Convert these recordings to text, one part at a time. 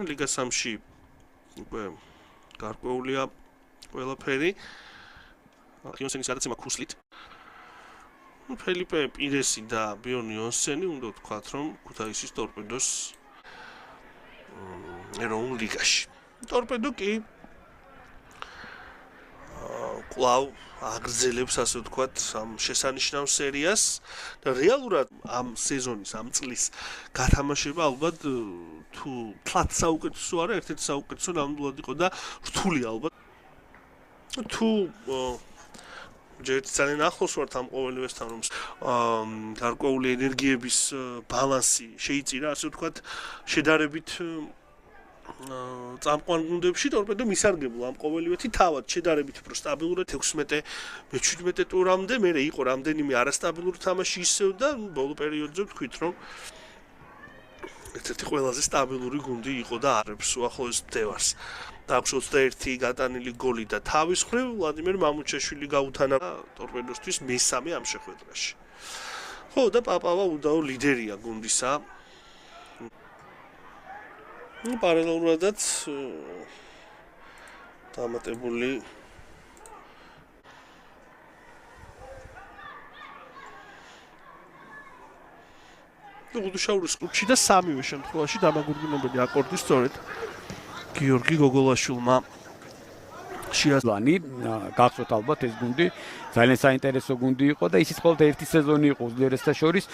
ლიგა 3-ში უკვე გარკვეულია ყველაფერი. Იონსენის გადაცემა ქუსლით. ფელიპე პირესი და ბიონ იონსენი უნდა ვთქვათ, რომ ქუთაისის ტორპედოს ეროვნულ ლიგაში. ტორპედო კი კვლავ აგრძელებს, ასე ვთქვათ, ამ შესანიშნავ სერიას და რეალურად ამ სეზონის, ამ წლის გათამაშება ალბათ თუ თლაც საუკეთესო არა, ერთ-ერთი საუკეთესო ნამდვილად იყო და რთული ალბათ. თუ ჯერ ძალიან ახლოს ვართ ამ ყოველივესთან, რომ გარკვეული ენერგიების ბალანსი შეიწირა, ასე ვთქვათ, შედარებით წამყვან გუნდებში ტორპედო მისარგებლო ამ ყოველივეთი თავად შედარებით უფრო სტაბილურად 16-17 ტურამდე მერე იყო რამდენიმე არასტაბილური თამაში ისევ და ბოლო პერიოდზე ვთქვით, რომ ერთ-ერთი ყველაზე სტაბილური გუნდი იყო და არებს უახლოეს მდევარს. აქვს 21 გატანილი გოლი და თავის მხრივ ვლადიმერ მამუჩაშვილი გაუთანა ტორპედოსთვის მესამე ამ შეხვედრაში. ხო და პაპავა უდაო ლიდერია გუნდისა. პარალელურადაც დამატებული უდუშაურის კლუბში და სამივე შემთხვევაში დამაგურგუნებელი აკორდი სწორედ გიორგი გოგოლაშვილმა შეასწავლანი გახსოვთ ალბათ ეს გუნდი ძალიან საინტერესო გუნდი იყო და ისიც ყოველდღე ერთი სეზონი იყო უძლიერესთა შორის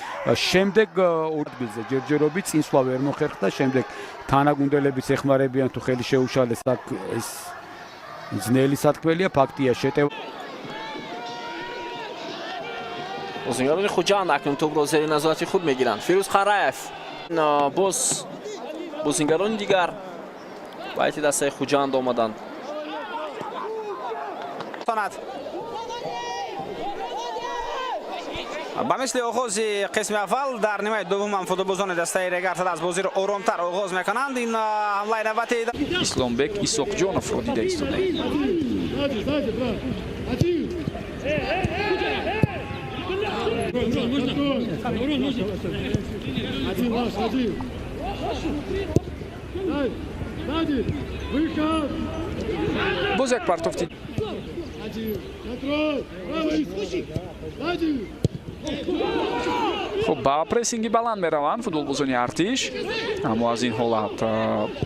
შემდეგ ორ ადგილზე ჯერჯერობით წინსვლა ვერ მოხერხდა შემდეგ თანაგუნდელებიც ეხმარებიან თუ ხელი შეუშალეს ეს ძნელი სათქმელია ფაქტია შეტევა Узингарон Худжан акнун тубро зери назорати худ мегиранд. Фирӯз Хараев боз бозингарони дигар байти дастаи Худжанд омаданд. ба мисли оғози қисми аввал дар нимаи дуввумам футболбозони дастаи Регарта аз бозиро оромтар оғоз мекунанд ин ҳамлаи навбати Исломбек Исоқҷонов дида истода Бузек партовти خب با پرسینگی بلند میروند فوتبالبازان ارتش اما از این حالت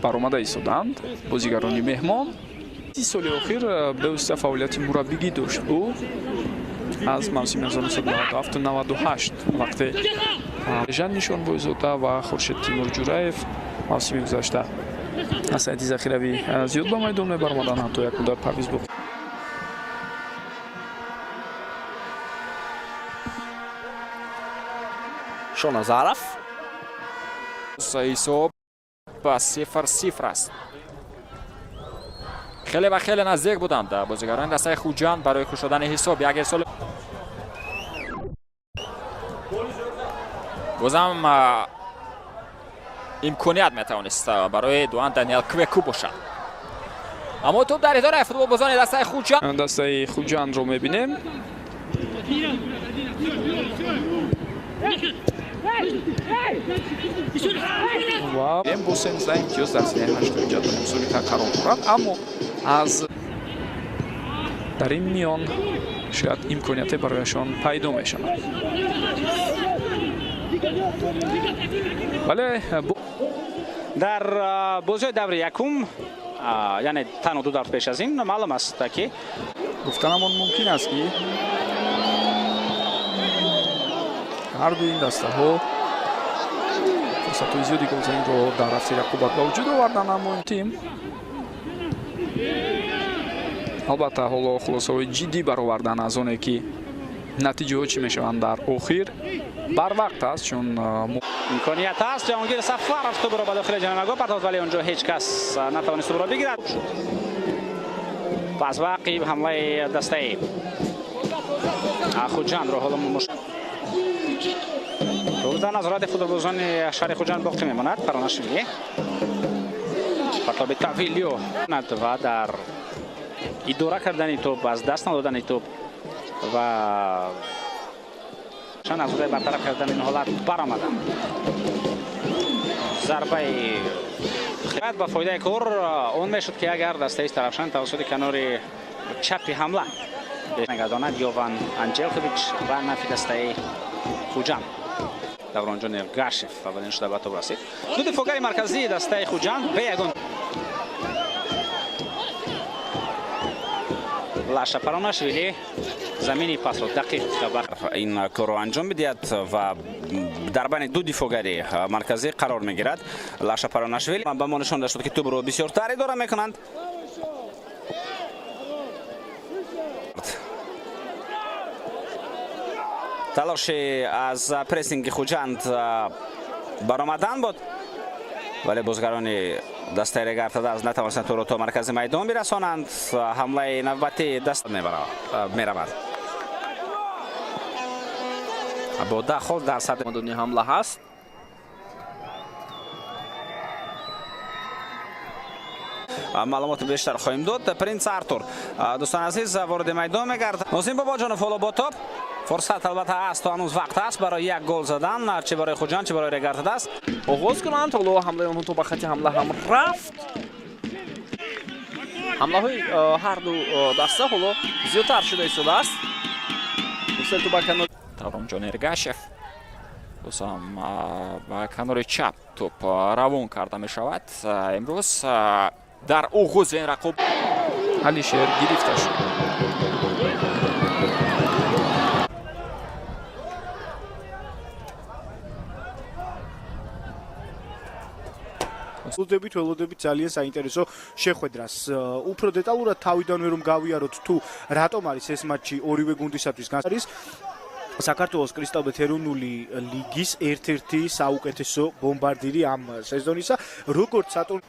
برآمده ایستادند بازیگران مهمان سال اخیر به فعالیت مربیگی داشت او از موسم 1997-98 وقتی جان نشان بوزوتا و خورشید تیمور جورایف موسم گذشته اسد ذخیروی زیاد با میدان میبرمدن حتی یک مدت پرویز بود Шоназаров. Саисо ба 0-0 аст. خیلی و خیلی نزدیک بودند بازیگران دستای خوجان برای خوش شدن حساب یک ارسال بازم امکانیت میتوانست برای دوان دانیل کویکو باشد اما توپ در اداره فوتبالبازان دستای خوجان رو میبینیم و بوسن زایم کیوس در سینه 8 جدول امسالی تکرار کنند اما از در این میان شاید امکانیت برایشان پیدا میشود ولی در بازی دور یکم یعنی تنها دو دور پیش از این معلوم است که گفتنمان ممکن است که هر دو این دسته ها فرصت زیادی گلزنی رو در رفته رقابت به وجود آوردن اما این تیم البته حالا خلاصه‌های جدی برآوردن از اونه که نتیجه ها چی میشوند در آخر بر وقت است چون امکانیت است جهانگیر سفر از توپ را به داخل جریمه پرتافت ولی اونجا هیچ کس نتوانست توپ را بگیرد پس واقعی حمله دسته خوجان رو حالا روزان از راد فوتبالبازان شهر خوجان باقی میماند پرانشویی پرتاب تحویلیو و در اداره کردن توپ از دست ندادن توپ و چند از روی برطرف کردن این حالت برآمدند ضربه با فایده کار اون میشد که اگر دسته طرفشان توسط کنار چپ حمله نگرداند یوان انجلکوویچ و نفی دسته خوجان دوران نرگاشف اولین شده به تو رسید دو دفاعگر مرکزی دسته خوجان به یگان لاشا پراناشویلی زمینی پاس رو دقیق این کار رو انجام میدهد و در بین دو دفاعگری مرکزی قرار میگیرد لاشا پراناشویلی به ما نشان داشت که توپ رو بسیار تری داره میکنند تلاشی از پرسینگ خوجند برآمدن بود ولی بازیگران دسته رگارتاداز نتوانستند تو رو تا مرکز میدان برسانند حمله نوبتی دست میرود با داخل در سطح مدونی حمله هست معلومات بیشتر خواهیم داد پرینس آرتور دوستان عزیز وارد میدان میگردد ناظم باباجان فالو با توپ فرصت البته است تا هنوز وقت است برای یک گل زدن چه برای خوجان چه برای رگارتاداز آغاز کنند حالا حمله اونها تو به خط حمله هم رفت حمله های هر دو دسته حالا زیادتر شده ایستاده است مثل تو با کنار Davronjon Ergashev بازم با کنار چپ توپ روان کرده می شود امروز در آغاز این رقابت علیشر گرفته شد ველოდებით ძალიან საინტერესო შეხვედრას. უფრო დეტალურად თავიდანვე რომ გავიაროთ თუ რატომ არის ეს მატჩი ორივე გუნდისათვის არის საქართველოს კრისტალბეთ ეროვნული ლიგის ერთ-ერთი საუკეთესო ბომბარდირი ამ სეზონისა, როგორც სატურნ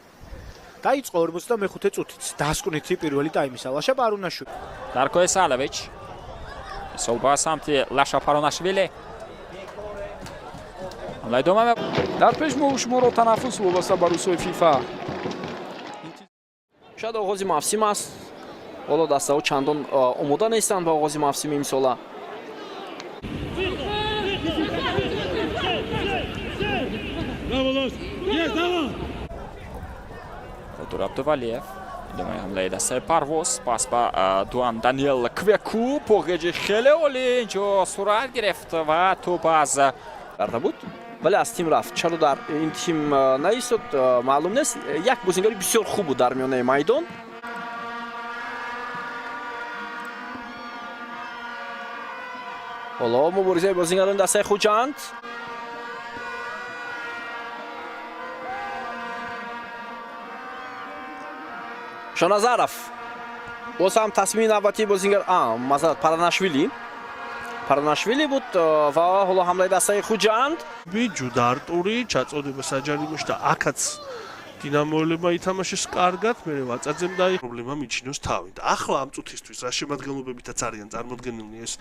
დაიწყო 45 წუთით დასკვნითი პირველი ტაიმის ლაშა პარონაშვილი. Darko Esalovic Solba samti Lasha Paronashvili Лайдома در پیش موشمورو تنفس وابسته به رسوی فیفا شاید آغازی مفسیم است حالا دسته ها چندان آماده نیستند به آغازی مفسیم امساله Rodur Abduvaliev Думаю, حمله دسته پرواز پس با دوان دانیل کویکو پوگجی خیلی عالی اینجا سرعت گرفت و توپ از برده بود ولی از تیم رفت چرا در این تیم نیستد معلوم نیست یک بازیگری بسیار خوب بود در میانه میدان حالا مبارزه بازیگران دسته خوجند شانازارف باز هم تصمیم نوبتی بازیگر مثلا پاراناشویلی بود و حالا حمله دسته خوجند ბიჯუ და არტური ჩაწოდება საჯარიმოში და აქაც დინამოელებმა ითამაშეს კარგად, მე ვაწაძემ და პრობლემა მიჩნევს თავი. და ახლა ამ წუთისთვის რა შემადგენლობებითაც არიან წარმოდგენილნი ეს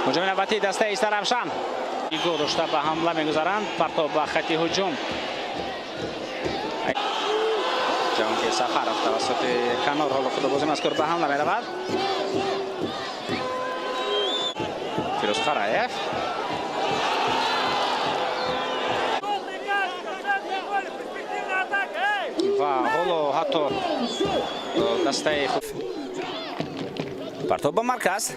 هجوم نوبتی دسته ایسترفشان گل رشته به حمله میگذارند پرتاب به خط هجوم جهانگیر سفرов توسط کنار حالا فوتبال مذکور به حمله میرود فیروز خرایف و حالا حتی دسته پرتاب به مرکز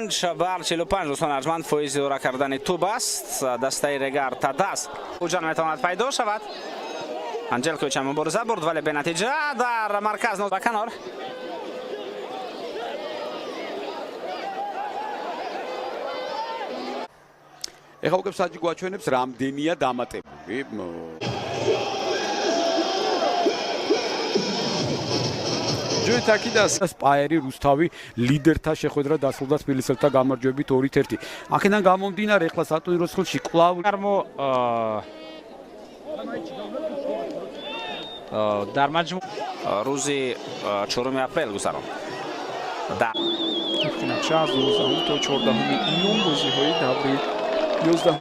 45 دوستان ارجمند فایز دورا کردن توپ است دسته رگارتاداز خوجان میتواند پیدا شود انجلکوویچ هم مبارزه برد ولی به نتیجه در مرکز و کنار ეხლა უკვე საჯი გვაჩვენებს რამდენია დამატებული ჯოი თაკიდას სპაერი რუსთავი ლიდერთა შეხვედრა დასრულდა თბილისელთა გამარჯვებით 2-1. აქედან გამომდინარე ეხლა სატურნიროს ხელში კვლავ در مجموع روز 4 اپریل گذران در نقشه از 12 تا 14 ایون بازی‌های دبیر 11